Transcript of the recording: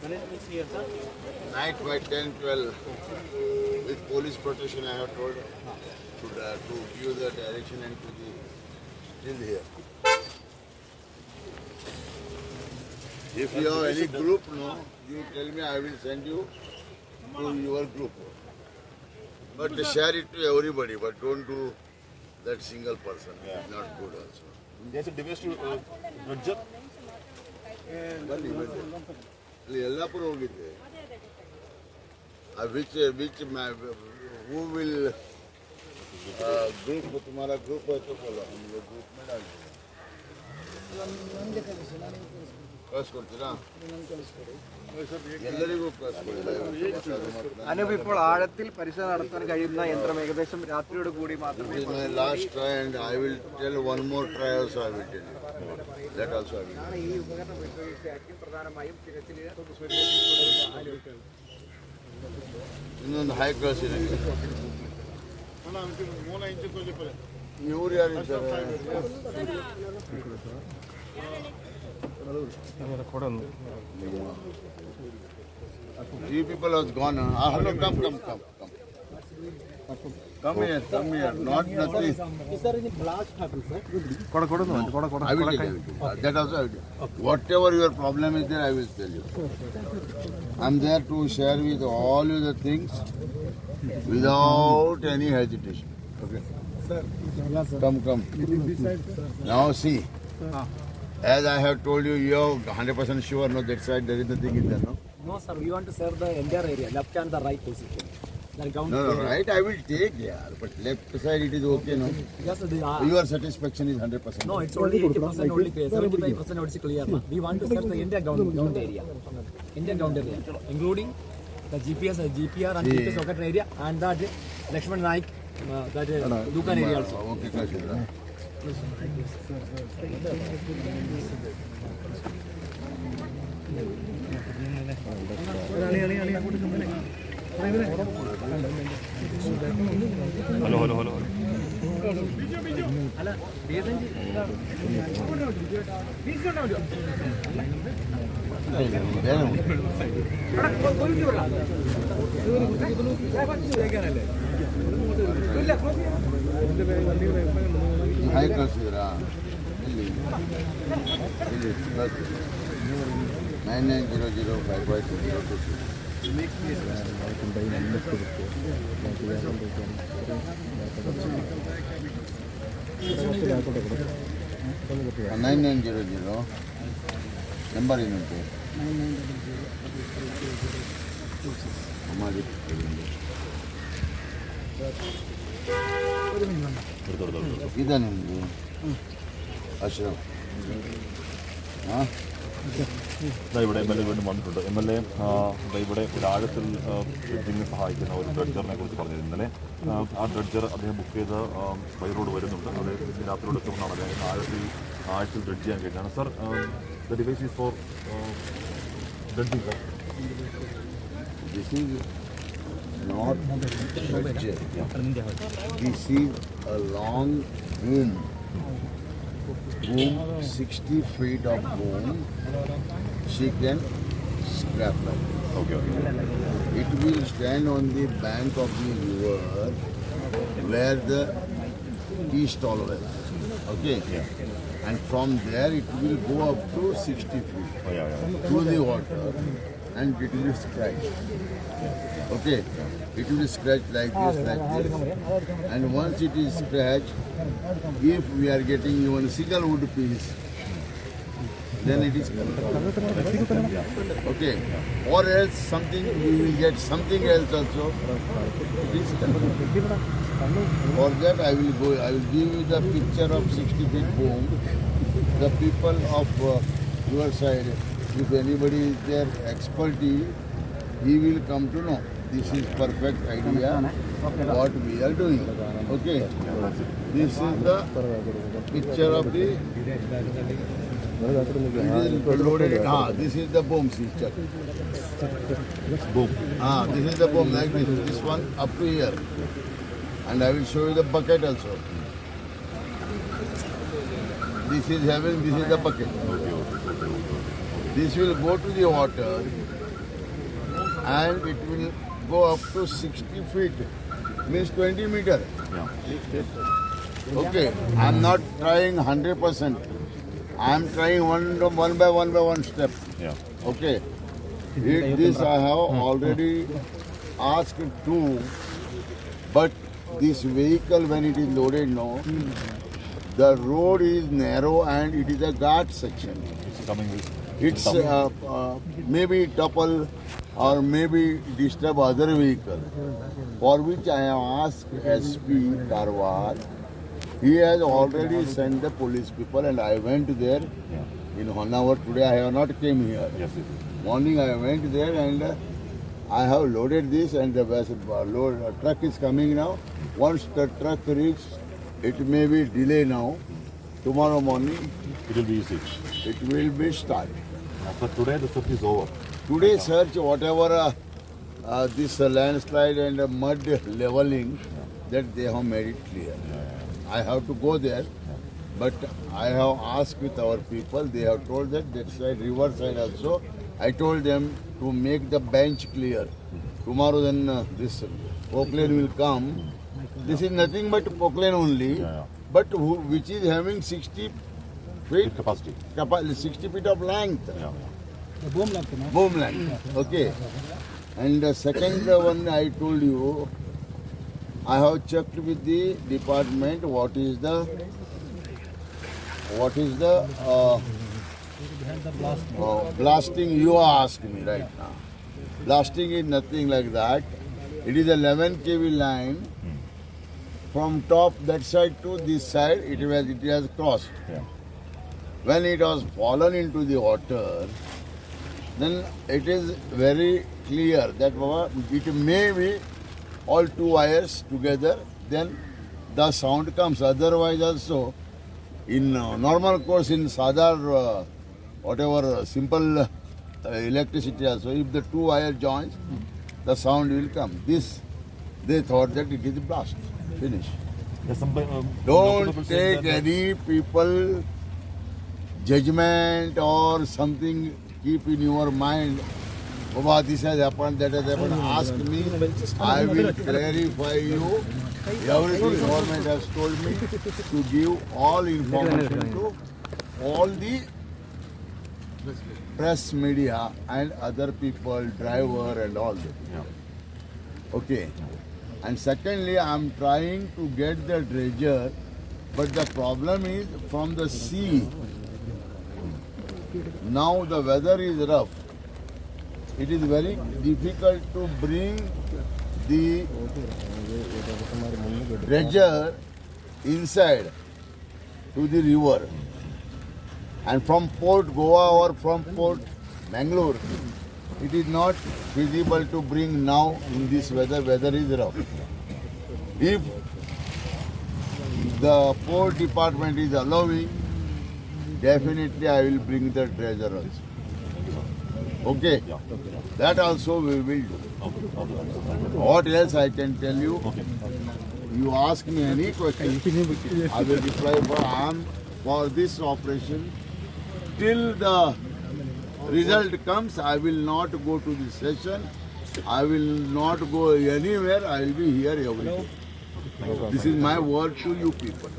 When it is here, sir? Night by 10, 12. With police protection, I have told to give the direction and to the still here. If you have any group, no, you tell me, I will send you to your group. But share it to everybody, but don't do that single person. It's not good also. There's a device to Rajat. ಬನ್ನಿ ಬನ್ನಿ ಅಲ್ಲಿ ಯಲ್ಲಾಪುರ ಹೋಗಿದ್ದೆ which who will group तुम्हारा group है तो बोलो हम लोग ग्रुप में डाल ಕಳಿಸ್ಕೊಡ್ತೀರಾ ಎಲ್ಲರಿಗೂ അനൂപ് ഇപ്പോൾ ആഴത്തിൽ പരിശോധന നടത്താൻ കഴിയുന്ന യന്ത്രം ഏകദേശം രാത്രിയോട് കൂടി മാത്രമേ last try and I will tell one more try also I will tell that also I will ഈ ഉപകരണം ഉപയോഗിച്ചായിരിക്കും പ്രധാനമായും തിരച്ചിൽ ಇನ್ನೊಂದು ಹೈ ಕ್ಲಾಸ್ ಇದೆ ಇವ್ರು ಯಾರಿದ್ದಾರೆ Three people has gone. Hello, come. Come here. Not nothing. Is there any blast happened, sir? I will tell you. That also I will tell you. Whatever your problem is there, I will tell you. I'm there to share with all you the things without any hesitation. Okay. Sir. Come. Now see. As I have told you, you are 100% sure, no, that side there is nothing in there, no? No, sir. We want to serve the entire area, left and the right position. The ground. No, right, I will take, yeah. But left side it is okay, no? Yes, sir. Your satisfaction is 100%. No, it's only 80% only clear. 75% is clear. We want to serve the entire ground area. Indian ground area, including the GPS, GPR and GPS rocket area and that Lakshman Naik, that Dukan area also. Okay, Kashidra. Hello. High Kashidra. 9900 number ಏನಂತೆ ಇದೆ ನಿಮ್ಮದು ಅಶ್ರಫ್ ಹಾಂ ഇവിടെ M L A വീണ്ടും വന്നിട്ടുണ്ട് M L A ഇവിടെ ഒരു ആഴത്തിൽ ഡ്രഡ്ജിങ്ങിന് സഹായിക്കുന്ന ഒരു ഡ്രഡ്ജറിനെ കുറിച്ച് പറഞ്ഞത് ഇന്നലെ ആ ഡ്രഡ്ജർ അദ്ദേഹം ബുക്ക് ചെയ്ത് ബൈ റോഡ് വരുന്നുണ്ട് അത് രാത്രിയോട് എത്തുമെന്നാണ് അദ്ദേഹം ആഴത്തിൽ ഡ്രഡ്ജ് ചെയ്യാൻ കഴിഞ്ഞാണ് sir the device is for dredging sir This is not structure. This is a long boom. 60 feet of boom. She can scrap like this. Okay. It will stand on the bank of the river where the tea stall was. Okay? Yeah. And from there it will go up to 60 feet to the water and it will scratch. Okay? It will scratch like this. And once it is scratched, if we are getting even a single wood piece, then it is okay. Or else something we will get something else also. It is for that I will give you the picture of 60 feet boom. The people of your side, if anybody is there expertise, he will come to know. This is perfect idea what we are doing. Okay. This is the picture of the loaded. This is the boom system. Boom. This is the boom like this. This one up to here. And I will show you the bucket also. This is the bucket. This will go to the water and it will go up to 60 feet, means 20 meter. Yeah. Okay, I'm not trying 100%. I'm trying one by one step. Yeah. Okay. This I have already asked to, but this vehicle when it is loaded now, the road is narrow and it is a guard section. It's coming with. It's maybe topple or maybe disturb other vehicle, for which I have asked SP Karwar. He has already sent the police people and I went there Yeah. in 1 hour. Today I have not came here. Yes, yes. Morning I went there and I have loaded this and the truck is coming now. Once the truck reaches, it may be delay now. Tomorrow morning It will be easy. it will be start. So today the search is over. Today search whatever this landslide and mud leveling that they have made it clear. I have to go there, but I have asked with our people. They have told that side, river side also. I told them to make the bench clear. Tomorrow then this Poklane will come. This is nothing but Poklane only, Yeah. but which is having 60 feet, With capacity. 60 feet of length. Yeah. Boom length. Okay. And the second one I told you, I have checked with the department what is the blasting you are asking me right now. Blasting is nothing like that. It is 11 kV line from top that side to this side. It has crossed. Yeah. When it was fallen into the water, then it is very clear that it may be all two wires together, then the sound comes. Otherwise also, in normal course in Sadar, whatever simple electricity also, if the two wire joins, the sound will come. This, they thought that it is blast. Finish. Yes, somebody, Don't people say take that- any people judgment or something. Keep in your mind. Baba, this has happened, that has happened. Ask me. I will clarify you. Everything government has told me to give all information to all the press media and other people, driver and all that. Yeah. Okay. And secondly, I am trying to get the dredger, but the problem is from the sea. Now the weather is rough. It is very difficult to bring the dredger inside to the river. And from Port Goa or from Port Mangalore, it is not feasible to bring now in this weather. Weather is rough. If the port department is allowing, definitely I will bring the dredger also. Okay? Yeah. That also we will do. Okay. Okay. What else I can tell you? Okay. You ask me any question, I will reply for this operation. Till the result comes, I will not go to the session. I will not go anywhere. I will be here every day. This is my word to you people.